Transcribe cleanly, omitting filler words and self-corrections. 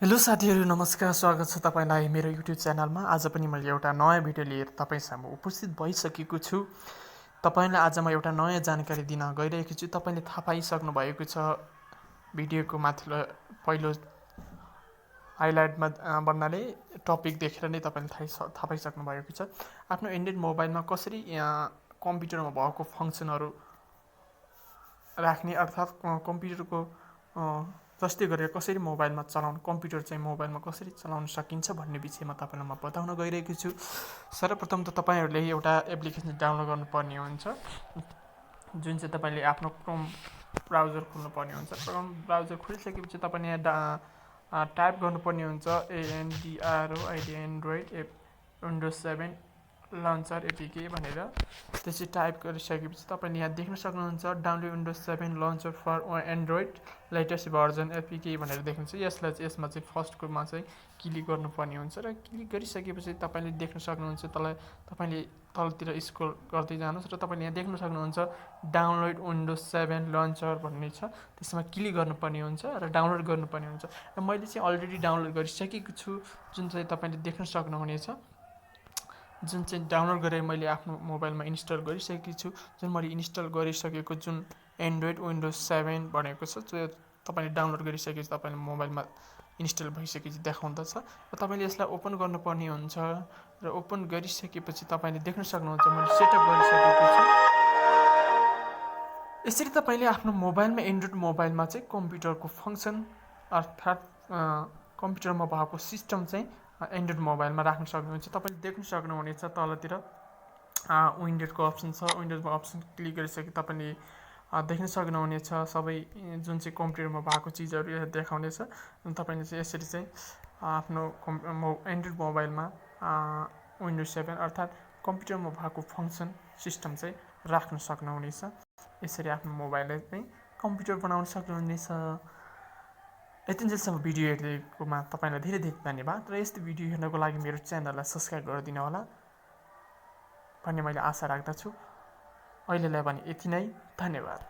Hello साथीहरू नमस्कार स्वागत छ तपाईलाई मेरो युट्युब च्यानलमा। आज पनि मैले एउटा नयाँ भिडियो लिएर तपाईसँग उपस्थित भइसकेको छु। तपाईलाई आज म एउटा नयाँ जानकारी दिन गइरहेको छु। तपाईले थाहा पाइसक्नु भएको छ भिडियोको माथिल्लो पहिलो हाइलाइटमा भन्नाले टपिक देखेर नै तपाईले थाहा पाइसक्नु भएको छ। आफ्नो एन्ड्रोइड मोबाइलमा कसरी कम्प्युटरमा भएको फङ्सनहरू राख्ने अर्थात् कम्प्युटरको जस्तै गरेर कसरी मोबाइलमा चलाउनु कम्प्युटर चाहिँ मोबाइलमा कसरी चलाउन सकिन्छ भन्ने विषयमा तपाईलाई म बताउन गइरहेको छु। सर्वप्रथम त तपाईहरूले एउटा एप्लिकेसन डाउनलोड गर्नुपर्ने हुन्छ, जुन चाहिँ तपाईले आफ्नो क्रोम ब्राउजर खोल्नुपर्ने हुन्छ। क्रोम ब्राउजर खोलिसकेपछि तपाईले यहाँ टाइप गर्नुपर्ने हुन्छ ANDROID Android app Windows 7 launcher APK भनेर। त्यसै टाइप गरिसकेपछि तपाईले यहाँ देख्न सक्नुहुन्छ download Windows 7 launcher for Android latest version APK भनेर देख्नुहुन्छ। यसमा चाहिँ फर्स्टकोमा चाहिँ क्लिक गर्नुपर्ने हुन्छ र क्लिक गरिसकेपछि तपाईले देख्न सक्नुहुन्छ तपाईले तलतिर स्क्रोल गर्दै जानुहोस् र तपाईले यहाँ देख्न सक्नुहुन्छ डाउनलोड विन्डोज 7 लन्चर भन्ने छ। त्यसमा क्लिक गर्नुपर्ने हुन्छ र डाउनलोड गर्नुपर्ने हुन्छ। र मैले चाहिँ अलरेडी डाउनलोड गरिसकेको छु, जुन चाहिँ तपाईले देख्न सक्नुहुनेछ। जुन चाहिँ डाउनलोड गरेर मैले आफ्नो मोबाइलमा इन्स्टल गरिसकेको छु। जुन मैले इन्स्टल गरिसकेको जुन एन्ड्रोइड विन्डोज 7 भनेको छ, त्यो तपाईले डाउनलोड गरिसकेपछि तपाईले मोबाइलमा इन्स्टल भइसकेपछि देखाउँदछ र तपाईले यसलाई ओपन गर्नुपर्ने हुन्छ। र ओपन गरिसकेपछि तपाईले देख्न सक्नुहुन्छ मैले सेटअप गरिसकेको छु। यसरी तपाईले आफ्नो मोबाइलमा एन्ड्रोइड मोबाइलमा चाहिँ कम्प्युटरको फङ्सन अर्थात् कम्प्युटरमा भएको सिस्टम चाहिँ एन्ड्रोइड मोबाइलमा राख्न सक्नुहुन्छ। तपाईले देख्न सक्नुहुनेछ तलतिर विन्डोजको अप्सन छ। विन्डोजको अप्सन क्लिक गरिसके तपाईले देख्न सक्नुहुनेछ सबै जुन चाहिँ कम्प्युटरमा भएको चिजहरू यहाँ देखाउनेछ। तपाईले चाहिँ यसरी चाहिँ आफ्नो एन्ड्रोइड मोबाइलमा विन्डोज 7 अर्थात् कम्प्युटरमा भएको फङ्सन सिस्टम चाहिँ राख्न सक्नुहुनेछ। यसरी आफ्नो मोबाइललाई चाहिँ कम्प्युटर बनाउन सक्नुहुनेछ। यतिन्जेलसम्म भिडियो हेरेकोमा तपाईलाई धेरै धेरै धन्यवाद र यस्तो भिडियो हेर्नको लागि मेरो च्यानललाई सब्स्क्राइब गरिदिनु होला भन्ने मैले आशा राख्दछु। अहिलेलाई भने यति नै, धन्यवाद।